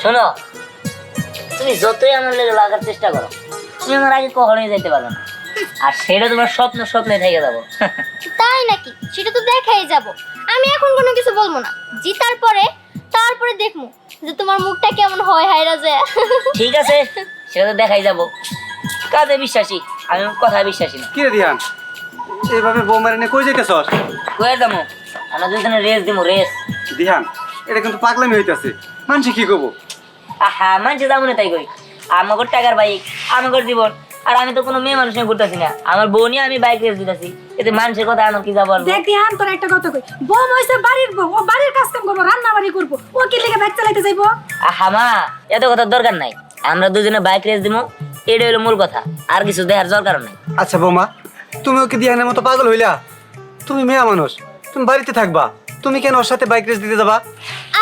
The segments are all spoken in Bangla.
শোনো, তুমি যতই আমার লেগে লাগার চেষ্টা করো, তুমি আমার আগে কখনোই যেতে পারো না। আর সেটা তোমার স্বপ্নে থেকে যাবো। তাই নাকি? সেটা তো দেখাই যাব। আমি এখন কোনো কিছু বলবো না, জিতার পরে তারপরে দেখবো যে তোমার মুখটা কেমন হয় হায়রা যায়। ঠিক আছে, সেটা তো দেখাই যাবো। কাজে বিশ্বাসী, আমি কথায় বিশ্বাসী না। কি রে ধ্যান, এইভাবে বৌমারে নিয়ে কই যেতেছস? কয়ে যাবো, আমরা দুজনে রেস দিবো, রেস। ধ্যান, এটা কিন্তু পাগলামি হইতাছে। মানুষ কি কব? আহা, মানছে যাবো না তাই কই। আমাকে টাকার বাইক, আমাকে জীবন। আর আমি তো কোনো মেয়ে মানুষ নিয়ে ঘুরতেছি না, আমার বউ নিয়ে আমি বাইক রেস দিতেছি। এতে মানুষের কথা আমার কি যাবো? দেখ ধ্যান, তোর একটা কথা কই, বউ হইছে বাড়ির বউ, ও বাড়ির কাজ কাম করবো, রান্না বাড়ি করবো, ও কি লেগে বাইক চালাইতে যাইবো? আহা মা, এত কথার দরকার নাই। আমরা দুজনে বাইক রেস দিব, এটাই হলো মূল কথা। আর কিছু দেখার দরকার নাই। আচ্ছা বৌমা, তুমিও কি ধ্যানের মতো পাগল হইলা? তুমি মেয়ে মানুষ, তুমি বাড়িতে থাকবা, তুমি কেন ওর সাথে বাইক রেস দিতে যাবা?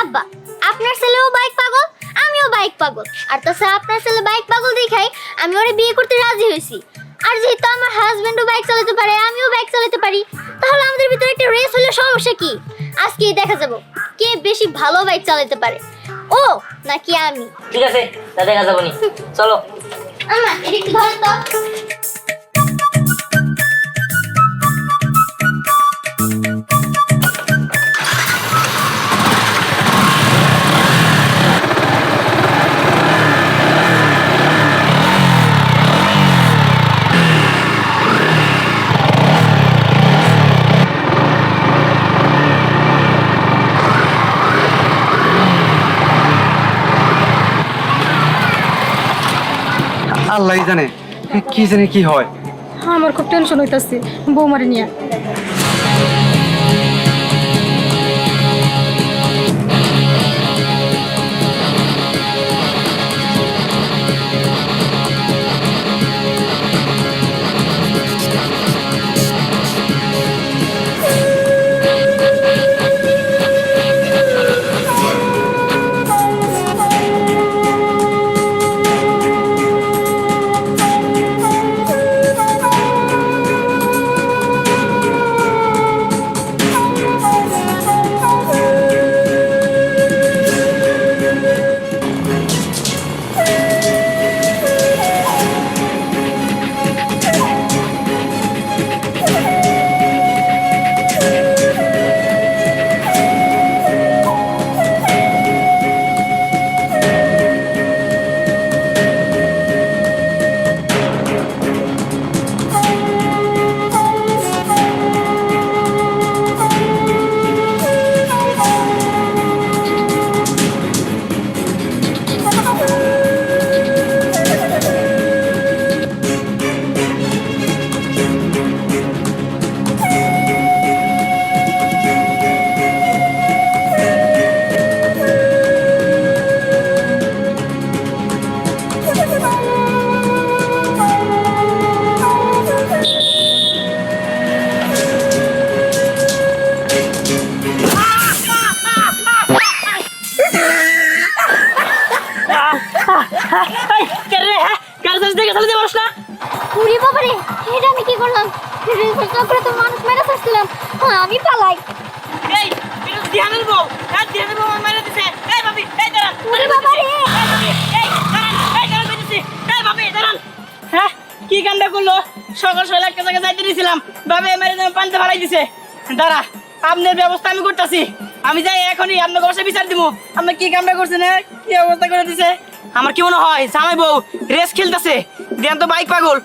আব্বা, আপনার ছেলেও বাইক পাগল, আমিও বাইক পাগল। আর তাছাড়া আপনার ছেলে বাইক পাগল দেখাই আমি ওরে বিয়ে করতে রাজি হয়েছি। আর যেহেতু আমার হাজবেন্ডও বাইক চালাতে পারে, আমিও বাইক চালাতে পারি, তাহলে আমাদের ভিতরে একটা রেস হলে সমস্যা কি? আজকেই দেখা যাব কে বেশি ভালো বাইক চালাতে পারে, ও নাকি আমি। ঠিক আছে, তা দেখা যাবো নি। চলো। আম্মা, এদিকে ধরো তো। আল্লাহই জানে কি জানে কি হয়। আমার খুব টেনশন হইতাছে বৌমারে নিয়ে। উরি বাবারে, এটা আমি কি করলাম? রেসের চক্করে তো মানুষ মেরে ফেলছিলাম। আমি পালাই। এই, এটা ধ্যানের বউ। ধ্যানের বউ মেরে দিছে। এই ভাবি, এই দাঁড়ান। উরি বাবারে, এই ভাবি, এই দাঁড়ান, এই দাঁড়ান কইতেছি। এই ভাবি, দাঁড়ান। হ্যাঁ, কি কামটা করলো? সকাল সকাল একটা জায়গায় যাইতে দিয়েছিলাম, ভাবি মেরে দিয়ে পানিতে ফালাই দিছে। দাঁড়া, আপনার ব্যবস্থা আমি করতেছি। আমি যাই এখনই আপনার অবশ্যই বিচার দিব। আপনি কি কামটা করছেন? কি অবস্থা করে দিছে? আমার কি মনে হয় জামাই বউ রেস খেলতেছে? দেন তো বাইক পাগল।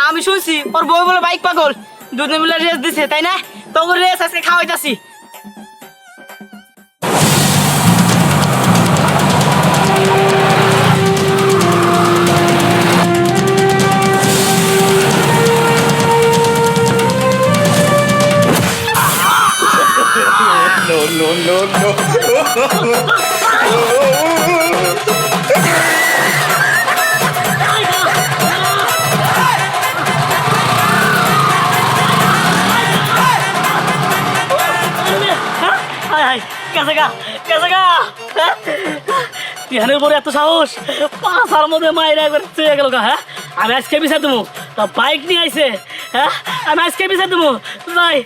আমি শুনছি ওর বউ বলে বাইক পাগল, দুজন মিলে রেস দিছে, তাই না? তখন রেস আজকে খাওয়াইতাছি। No, no, no, no. টিহানের পরে এত সাহস পাশার মধ্যে মায়ের একবার চলে গেল হ্যাঁ আমি আজকে বিচার দেবো তা বাইক নিয়ে আইছে হ্যাঁ আমি আজকে বিচার দেবো ভাই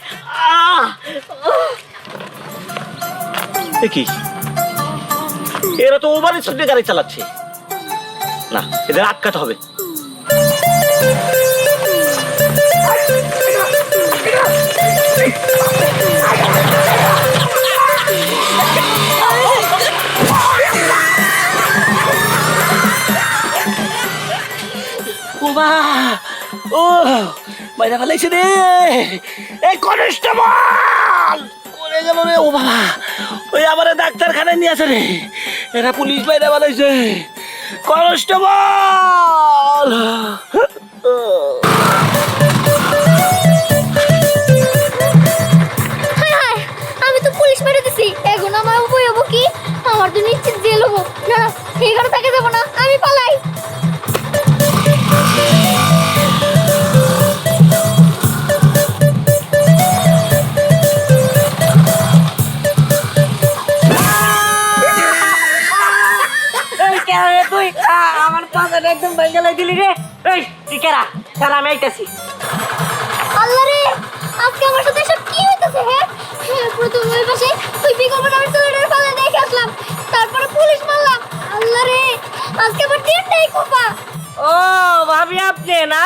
কি এরা তো ওভারের স্পিডে গাড়ি চালাচ্ছে না এদের আটকাতে হবে ওমা ও বাইরে ফেলাইছে রে এই কনস্টেবল করে গেল রে ও বাবা ওই আমার ডাক্তারখানায় নিয়ে আসে রে এরা পুলিশ বাইরে ফেলাইছে কনস্টেবল হায় হায় আমি তো পুলিশ মেরে দিছি এখন আমার উপায় হবো কি আমার তো নিশ্চিত জেল হবো না এখানে থেকে যাবো না আমি পালাই তুই আমার পাশে একদম বেঙ্গালে দিলি রে এই তুই কেরা কেন আমি আইতাছি আল্লাহ রে আজকে আমার সাথে সব কি হইতাছে হ্যাঁ প্রথম ওই পাশে ওই বিগমন আমার ছেলেটার পালে দেখে আসলাম তারপরে পুলিশ মারলাম আল্লাহ রে আজকে আমার দিনটাই কোপা ও ভাবি আপনি না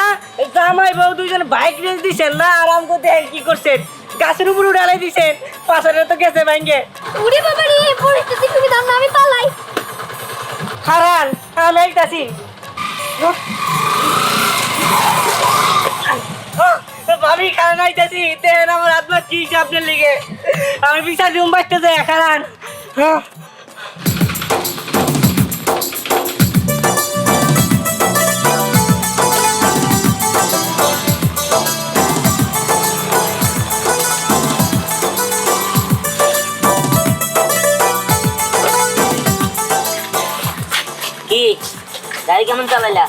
জামাই বউ দুইজন বাইক রেস দিছেন না আরাম করতে কি করছেন গাছের উপর উড়ালাই দিছেন পাশে তো গেছে ভাঙ্গে উড়ে বাবা রে পরিস্থিতি খুবই দাম না আমি পালাই হারান আমি আইতাছি ভাবি খারান আইতাছি তেন আমার আত্মা কি আপনার লিগে আমি বিচার রুম বাঁচতে যাই খারান কি গাড়ি কেমন চালাইলা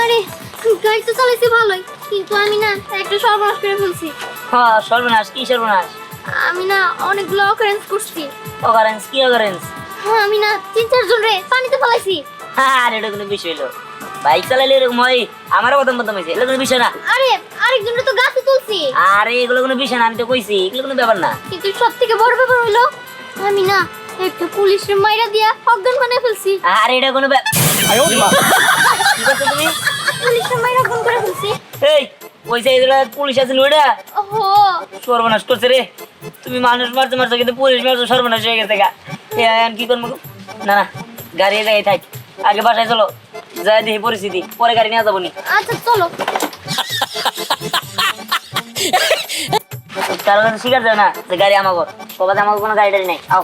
আরে গাড়ি তো চালাইছি ভালোই কিন্তু আমি না একটা সর্বনাশ করে ফেলছি হ্যাঁ সর্বনাশ কি সর্বনাশ আমি না অনেকগুলো অকারেন্স করছি অকারেন্স কি অকারেন্স হ্যাঁ আমি না 3-4 জন রে পানিতে ফেলাইছি আর এটা কোনো বিষয় হলো বাইক চালাইলে এরকম হয় আমারও প্রথম প্রথম হয়েছে এগুলো কোনো বিষয় না আরে আরেকজনরে তো গাছে তুলছি আরে এগুলো কোনো বিষয় না আমি তো কইছি এগুলো কোনো ব্যাপার না কিন্তু সব থেকে বড় ব্যাপার হলো আমি না একটা পুলিশের মাইরা দিয়া অজ্ঞান বানায় ফেলছি আর এটা কোনো কি করছো তুমি পুলিশের মাইরা অজ্ঞান করে ফেলছি এই পয়সা এগুলো পুলিশ আছে ওটা ওহো সর্বনাশ করছে রে তুমি মানুষ মারতে মারছো কিন্তু পুলিশ মারছো সর্বনাশ হয়ে গেছে গা এখন কি করবো না না গাড়ি জায়গায় থাক আগে বাসায় চলো যাই দেখি পরিস্থিতি পরে গাড়ি নিয়ে যাবো নি আচ্ছা চলো কারণ শিকার যায় না যে গাড়ি আমাকে কবাতে আমাকে কোনো গাড়ি টাড়ি নাই আও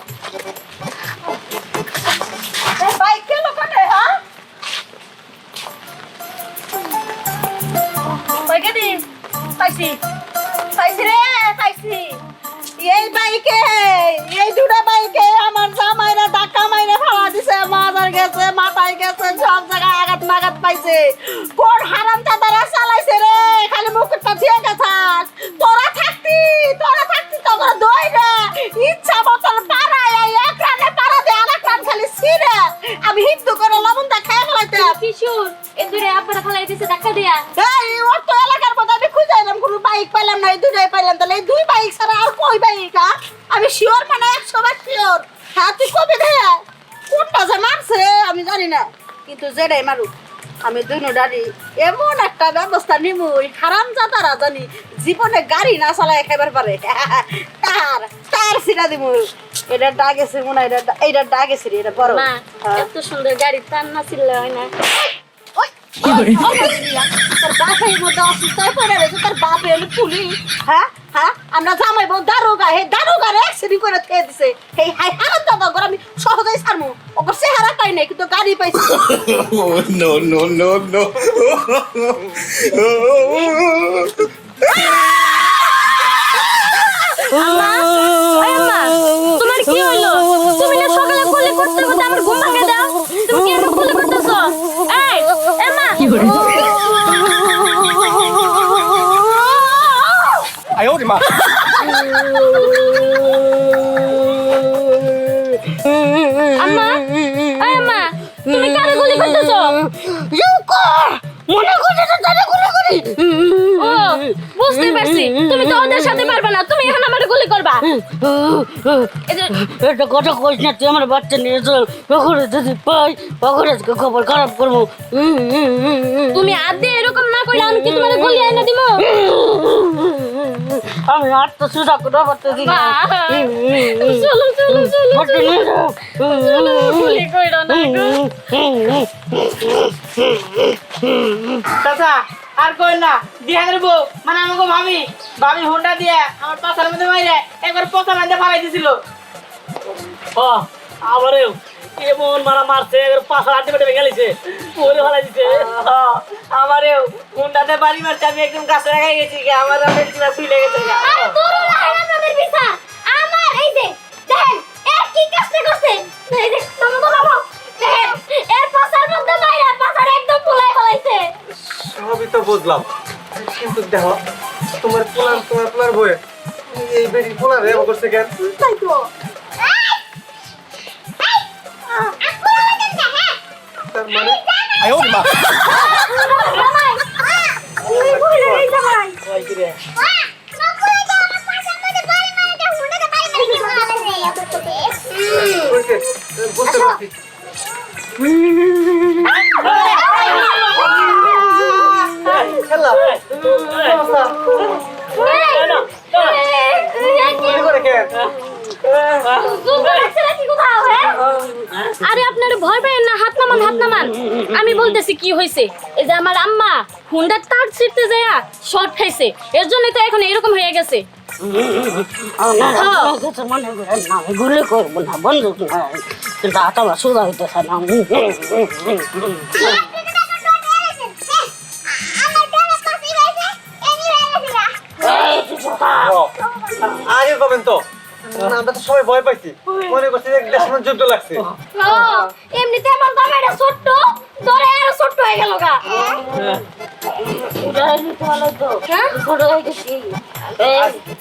বাইক কেন কাটে হ্যাঁ বাইকে দিন পাইছি পাইছি রে পাইছি এই বাইকে এই দুটো বাইকে আমার জামাইরা ধাক্কা মাইরা ফালা দিছে মাথার গেছে মাথায় গেছে সব জায়গায় আঘাত মাঘাত পাইছে কোন হারাম দাদারা চালাইছে রে খালি মুখটা দিয়ে গেছে তোরা থাকতি তখন দই রে ইচ্ছা মতন পাড়ায় এক রানে পাড়া দে আর এক রান খালি ছিঁড়ে আমি হিন্দু করে লবণটা খেয়ে ফেলাইতাম কিশোর এ দূরে আপনারা ফেলাই দিছে ধাক্কা দিয়া এই ওর তো এলাকার মধ্যে আমি খুঁজে এলাম কোনো বাইক পাইলাম না এই দুটাই পাইলাম তাহলে এই দুই বাইক ছাড়া আর কই বাইক আমি শিওর মানে 100% শিওর হ্যাঁ তুই কবি দে কোনটা যে মারছে আমি জানি না কিন্তু যেটাই মারুক আমি দুনো ডাড়ি এমন একটা ব্যবস্থা নিমু হারাম জাতারা জানি জীবনে গাড়ি না চালায় একেবারে পারে তার সিরা দিমু এটা ডাগেছে মনে হয় এটা ডাগেছে রে এটা বড় এত সুন্দর গাড়ি তার না ছিল হয় না তোর বাপের মধ্যে অসুস্থ হয়ে পড়ে রয়েছে তোর বাপে হলো পুলিশ হ্যাঁ আমরা জামাই বউ দারোগা হে দারোগার অ্যাক্সিডেন্ট করে খেয়ে দিছে এই হাই হারাম দাদা করে আমি সহজেই ছাড়মু ওকে চেহারা পাই নাই কিন্তু গাড়ি পাইছি no. তোমার কি হলো তুমি না সকালে কোলে করতে করতে আমার ঘুম ভাঙে দাও তুমি কি আমার কোলে করতেছো এই এমা কি হলো আম্মা মনে করছে তো তারে গুলি করি। ও বুঝতে পারছি, তুমি তো ওদের সাথে পারবে না, তুমি এখন আমার গুলি করবা। এই যে এটা কথা কইস না, তুই আমার বাচ্চা নিয়ে চল, ওখানে যদি পাই ওখানে আজকে খবর খারাপ করবো। তুমি আদে এরকম না কইলে আমি কি তোমার গুলি এনে দিব? আমি আটটা সুযোগ করে পারতেছি না। চলো চলো চলো চলো, গুলি কইরো না গো। চাচা আর কই না, দিহানের বউ মানে আমাকে ভাবি ভাবি হুন্ডা দিয়ে আমার পাছার মধ্যে মাইরে একবার পচা মাইরে ফালাই দিছিল। ও আমারেও এমন মারা মারছে, পাশা আটে পেটে গেলিছে, ওরে ভালাই দিছে। আমারেও হুন্ডাতে বাড়ি মারছে, আমি একদম কাছে রেখে গেছি, আমার রাতের চিনা শুইলে গেছে। আরে দূর রাখেন আপনাদের বিচার। আমার এই যে দেখেন এর কি কাজটা করছে, এই যে মামা বাবা দেখেন এর পাছার মধ্যে মাইরা পাছার একদম ফুলাই ফলাইছে। সবই তো বুঝলাম, কিন্তু দেখো তোমার পোলার বয়ে এই বেরি পোলার এমন করছে কেন? তাই তো তার মানে জামাই তুই কইলে এই জামাই কইছে, বুঝতে পারছি। খেলা গুলি করে কেন? আরে আপনারা ভয় পাবেন না, হাত নামান হাত নামান। আমি বলতেছি কি হয়েছে, এই যে আমার আম্মা হুন্ডার তার ছিঁড়তে যায়া শর্ট খাইছে, এর জন্য তো এখন এরকম হয়ে গেছে। মনে করেন না, আমি গুলি করবো না, বন্দুক না, কিন্তু আটাবা সোজা হইতেছে না। আগে পাবেন তো, আমরা তো সবাই ভয় পাইছি, মনে করছি যে দেশের যুদ্ধ লাগছে। এমনিতে আমার জামাইটা ছোট্ট, ধরে আরো ছোট্ট হয়ে গেল গা।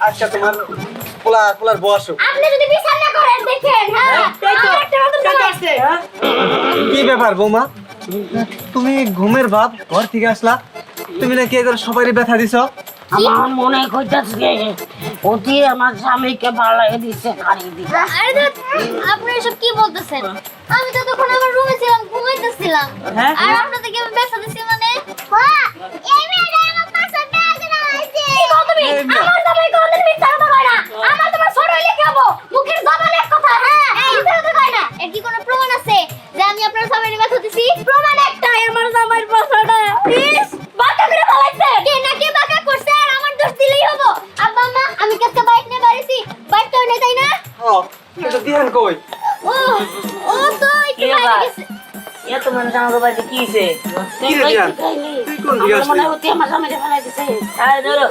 আচ্ছা তোমার পোলার বয়স আপনি যদি বিচার না করেন দেখেন, হ্যাঁ আমার একটা মাত্র জামাই। কি ব্যাপার বৌমা, তুমি ঘুমের ভাব ঘর থেকে আসলা, তুমি নাকি এদের সবারই ব্যথা দিছ? আমার মনে করতেছে অতি আমার স্বামীকে পালাই দিচ্ছে, হারিয়ে দিচ্ছে। আরে ধুৎ, আপনি এসব কি বলতেছেন? আমি তো তখন আমার রুমে ছিলাম, ঘুমাইতেছিলাম। আর আপনাদেরকে আমি ব্যথা দিছি মানে? এই মেয়েটা আমার পাশে বেঁধে রাখছে। কি বল তুমি? আমার জামাই কোনদিন মিথ্যা কথা কয় না। আমার তোমার ছোট হইলে কি হবো? মুখের জবান এক কথা, হ্যাঁ? এই মিথ্যা কথা কয় না। এর কি কোনো প্রমাণ আছে যে আমি আপনার জামাইকে ব্যথা দিছি? প্রমাণ একটাই, আমার জামাইয়ের পাছাটা। ইস, বাঁকা করে ফেলাইছে। কে না কে বাঁকা করছে আর আমার দোষ দিলেই হবো? আব্বা আম্মা, আমি কাছে বাইক নিয়ে বাড়িছি। বাইক তো নেই তাই না? হ্যাঁ, কিন্তু দিহান কই? ও ও তো একটু বাইরে গেছে। এত মানুষ আমাকে বাড়িতে কি হয়েছে? কি রে দিহান, তুই কোন দিকে আসলি? মনে হচ্ছে আমার স্বামীকে ফেলাই দিচ্ছে। আরে ধরো,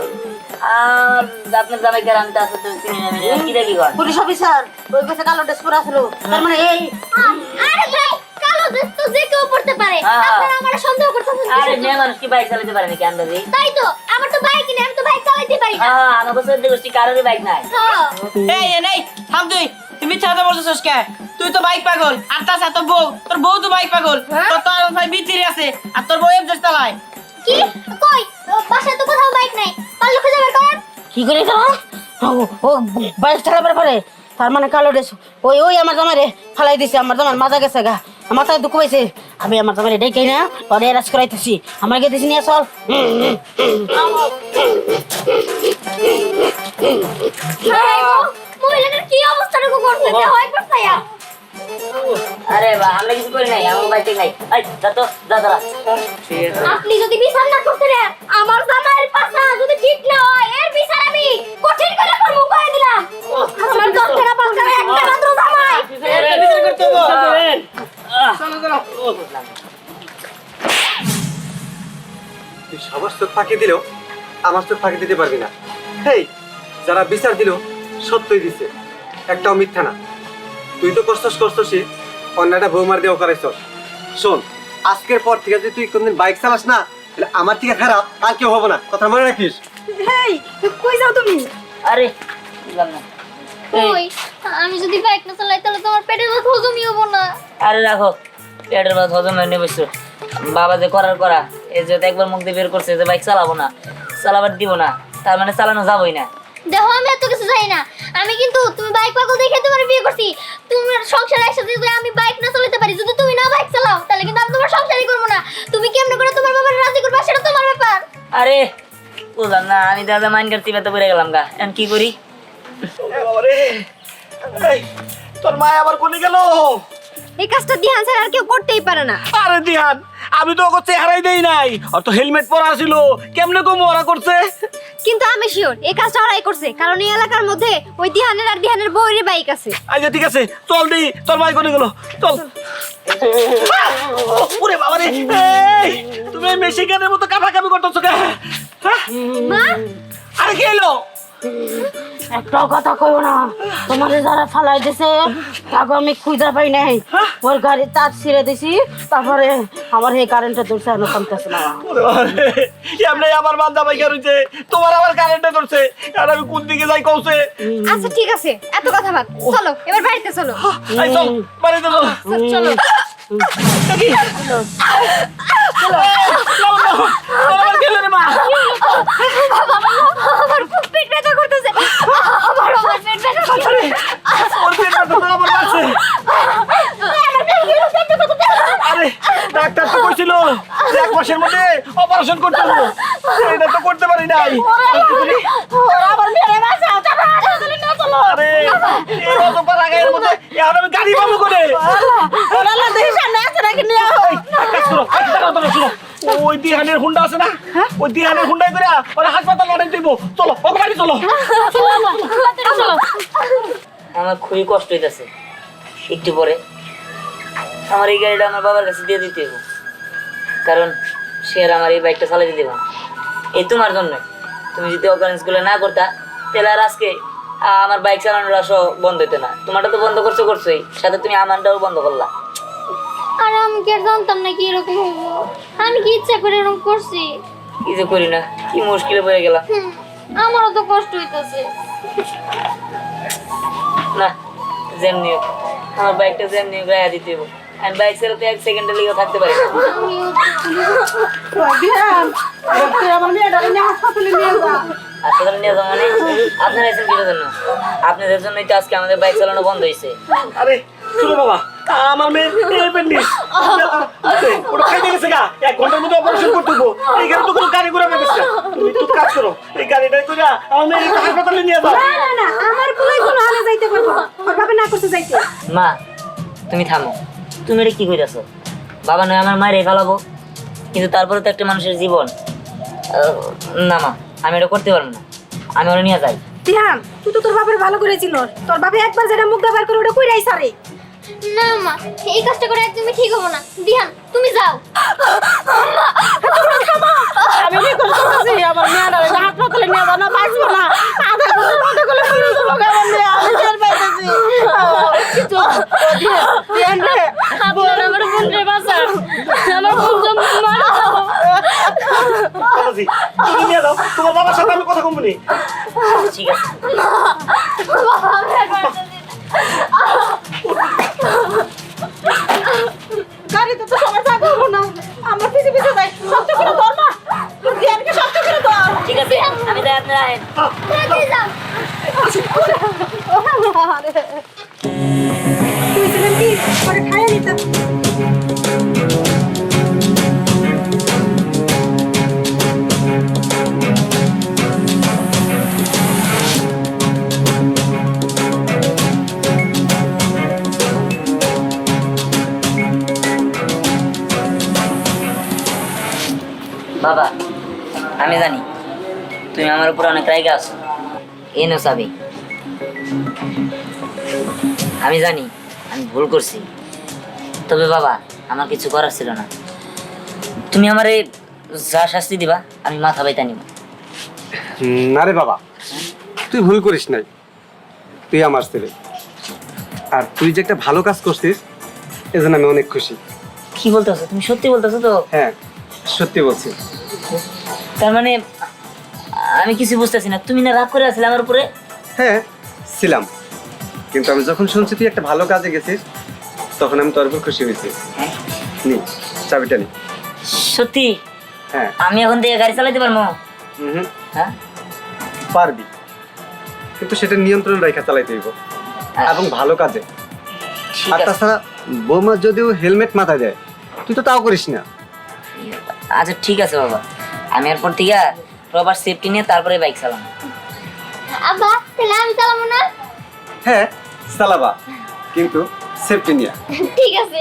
আর আপনার জামাইকে আমি তো আসলে চিনি না, আমি কি দেখি ঘর পুলিশ অফিসার ওই কাছে কালো ড্রেস পরে আসলো, তার মানে এই আরে ভাই, কালো ড্রেস তো যে কেউ পড়তে পারে। আপনারা আমার সন্দেহ করতেছেন। আরে মেয়ে মানুষ কি বাইক চালাতে পারে নাকি আন্দাজে? তাই তো, আমার তো বাইক নেই, আমি তো বাইক চালাতে পারি না। হ্যাঁ, আমাকে সত্যি গোষ্ঠী কারোরই বাইক নাই। হ্যাঁ এই থাম, তুই মিথ্যা কথা বলছিস কে? তুই তো বাইক পাগল, আর তাছাড়া তোর বউ তো বাইক পাগল, তোর ভাই বিতিরি আছে, আর তোর বউ এফজেড চালায়। কি কই? বাসায় তো কোথাও বাইক নাই, পারলে খুঁজে বের করেন। কি করে তো ও বাইক চালাবার পারে, তার মানে কালো ড্রেস ওই ওই আমার জামাইরে ফালাই দিছে, আমার জামার মাথা গেছে গা, মাথায় দুঃখ পাইছে। আমি আমার জামাইরে ডেকে না পরে এরাজ করাইতেছি, আমার গে দিছি নিয়ে চল। মহিলাটার কি অবস্থাটুকু করছে যে হয় পড়ছায়া? আরে বা আমরা কিছু করি নাই, আমার বাইক নাই। এই যা তো যা দাঁড়া। আপনি যদি বিচার না করতে দেন, আমার জামাইয়ের পাশা যদি ঠিক না হয়, এর বিচার আমি কঠিন করে করব করে দিলাম। আমার দশটা পাঁচটা একটা মাত্র জামাই। বিচার করতে হবে। চলো তুই সবার চোখ ফাঁকি দিলেও আমার চোখ ফাঁকি দিতে পারবি না। হেই, যারা বিচার দিল সত্যই দিছে, একটাও মিথ্যা না। তুই তো করছসই, অন্যটা বৌমার দেওয়া করাইছস। শোন, আজকের পর থেকে যদি তুই কোনদিন বাইক চালাস না, তাহলে আমার থেকে খারাপ আর কেউ হবে না, কথা মনে রাখিস। হেই কই যাও তুমি? আরে বুঝলাম না। কই, আমি যদি বাইক না চালাই তাহলে তোমার পেটের ভাত হজমই হবো না। আরে রাখো, পেটের ভাত হজম হয়ে নেবে। বাবা যে করার করা, এই যে একবার মুখ দিয়ে বের করছে যে বাইক চালাবো না, চালাবার দিব না, তার মানে চালানো যাবোই না। দেখো আমি এত কিছু জানি না, আমি কিন্তু তুমি বাইক পাগল দেখে তোমার বিয়ে করছি। তোমার সংসার একসাথে যদি আমি বাইক না চালাতে পারি, যদি তুমি না বাইক চালাও, তাহলে কিন্তু আমি তোমার সংসারই করবো না। তুমি কেমনে করে তোমার বাবার রাজি করবে সেটা তোমার ব্যাপার। আরে বুঝলাম না, আমি দাদা মাইন কাটতে ব্যথা পড়ে গেলাম গা, এখন কি করি? বাবারে, এই, তোর মা আবার কোনে গেল? এই কাজটা দিহান স্যার আর কেউ করতেই পারে না। আরে দিহান, আমি তো ওকে চেহারাই দেই নাই, আর তো হেলমেট পরা ছিল, কেমনে কম ওরা করছে? কিন্তু আমি শিওর এই কাজটা ওরাই করছে, কারণ এই এলাকার মধ্যে ওই দিহানের আর দিহানের বউয়ের বাইক আছে। আচ্ছা ঠিক আছে, চল দি, তোর মাই কোনে গেল, চল। ওরে বাবারে, এই তুমি মেশিনের মতো কাঁপাকাঁপি করতেছো কে? হ্যাঁ? মা, আরে কি এলো? একটাও কথা কইও না, তোমারে যারা ফালাই দিছে তাকে আমি খুঁজে পাই নাই। ওর গাড়ি তার ছিঁড়ে দিছি, তারপরে আমার এই কারেন্টে ধরছে, আমি কমতেছে না। ওরে বাবারে, এমনি আমার বান্দা বাইকা রইছে, তোমার আবার কারেন্টে ধরছে, আর আমি কোন দিকে যাই কওছে? আচ্ছা ঠিক আছে, এত কথা বাদ, চলো এবার বাড়িতে চলো। এই চল, বাড়িতে চল। চলো। দেখি। আমার গেল রে মা। আমার খুব পেট ব্যথা করতেছে, আমার পেট ব্যথা করতেছে। ওর পেট ব্যথা তো আমার লাগছে। আরে ডাক্তার তো কইছিল যে 1 মাসের মধ্যে অপারেশন করতে হবে, এটা তো করতে পারি নাই। আরে এই অতপা লাগাইয়ের মধ্যে এখন আমি গাড়ি পাবো করে? এই, এক কাজ করো, এক দাঁড়াও, দাঁড়াও, শোনো। ওই দিহানের হুন্ডা আছে না, ওই দিহানের হুন্ডাই করে ওরা হাসপাতাল লড়াই দিব। চলো ওকে বাড়ি চলো। আমার খুবই কষ্ট হইতাছে, একটু পরে আমার এই গাড়িটা আমার বাবার কাছে দিয়ে দিতে হবে, কারণ সে আর আমার এই বাইকটা চালাতে দেব না। এই তোমার জন্য, তুমি যদি অকারেন্স গুলো না করতা, তাহলে আর আজকে আমার বাইক চালানোর আসো বন্ধ হইতো না। তোমারটা তো বন্ধ করছোই, সাথে তুমি আমারটাও বন্ধ করলা। আর আমি কি আর জানতাম না কি এরকম হইব? আমি কি ইচ্ছা করে এরকম করছি? কি যে করি না, কি মুশকিলে পড়ে গেলাম। আমারও তো কষ্ট হইতাছে। না, যেমনি হোক, আমার বাইকটা যেমনি হোক গায়ে দিতে হবে। আমি বাইক চালাতে 1 সেকেন্ডের লিগেও থাকতে পারি না। হাসপাতালে নিয়ে যাবো মানে? আপনারা এসেছেন কিসের জন্য? আপনাদের জন্যই তো আজকে আমাদের বাইক চালানো বন্ধ হয়েছে। আরে শুনো বাবা, আমার মেয়ে অ্যাপেন্ডিক্স, ওটা খাইতে গেছে গা, 1 ঘন্টার মধ্যে অপারেশন করতে হবে। এই গাড়ি তো কোনো গাড়ি ঘোড়া পেয়েছে না, তুমি তো কাজ করো, এই গাড়িটা করে আমার মেয়ে হাসপাতালে নিয়ে যাও। না আমার কোলে কোনো আলে যাইতে পারবো না, ওর বাবা না করতে যাইতে। মা তুমি থামো, তুমি এটা কি কইতাছো? বাবা নয় আমার মায়ের ফেলাবো, কিন্তু তারপরে তো একটা মানুষের জীবন। না মা, আমি এটা করতে পারবো না, আমি ওরা নিয়ে যাই। দিহান, তুই তো তোর বাবার ভালো করে চিনস, তোর বাবা একবার যেটা মুখ ব্যবহার করে ওটা কইরাই সারে। না মা, এই কাজটা করে একদমই ঠিক হবো না। দিহান তুমি যাও। আমি কি করতেছি? আমার মেয়েরা হাসপাতালে নিয়ে যাও না, বাঁচবো না। আধা ঘন্টার মধ্যে করে ফিরে চলো গো, আমার মেয়ে, আমি টের পাইতেছি। আপনারা আমার বোনরে বাঁচান, আমার বোন জন্ম মারা যাও। বাবাজি, তুমি নিয়ে যাও, তোমার বাবার সাথে আমি কথা কমবো নি। ঠিক আছে। গাড়িতে তো সবাই থাকবো না, আমরা পিছে পিছে যাই। শক্ত করে ধর মা, তোর জ্ঞানকে শক্ত করে ধর। ঠিক আছে, আমি তাই আপনারা আইন। তুই ছিলেন কি পরে খাইয়ে নিতাম। বাবা আমি জানি তুমি আমার উপর অনেক রাইগা আছো, এনো চাবি। আমি জানি আমি ভুল করছি, তবে বাবা আমার কিছু করার ছিল না। তুমি আমারে যা শাস্তি দিবা আমি মাথা বাইতা নিব। না রে বাবা, তুই ভুল করিস নাই, তুই আমার ছেলে, আর তুই যে একটা ভালো কাজ করছিস এজন্য আমি অনেক খুশি। কি বলতেছো? তুমি সত্যি বলতেছো তো? হ্যাঁ সত্যি বলছি। তার মানে আমি কিছু বুঝতেছি না, তুমি না রাগ করে আসলে আমার উপরে? হ্যাঁ ছিলাম, কিন্তু আমি যখন শুনছি তুই একটা ভালো কাজে গেছিস তখন আমি তোর উপর খুশি হয়েছি। নি চাবিটা নি। সত্যি হ্যাঁ আমি এখন থেকে গাড়ি চালাতে পারবো? হুম হ্যাঁ পারবি, কিন্তু সেটা নিয়ন্ত্রণ রেখা চালাইতে হইব এবং ভালো কাজে। ঠিক আর আছে। তাছাড়া বৌমা যদিও হেলমেট মাথায় দেয়, তুই তো তাও করিস না। আচ্ছা ঠিক আছে বাবা, আমি এরপর থেকে প্রপার সেফটি নিয়ে তারপরে বাইক চালাবো। আব্বা তাহলে আমি চালাবো না? হ্যাঁ চালাবা, কিন্তু সেফটি নিয়ে। ঠিক আছে।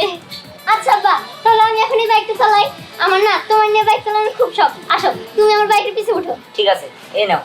আচ্ছা আব্বা, তাহলে আমি এখনই বাইকটা চালাই। আমার না তোমার নিয়ে বাইক চালানোর খুব শখ। আসো তুমি আমার বাইকের পিছে উঠো। ঠিক আছে, এই নাও।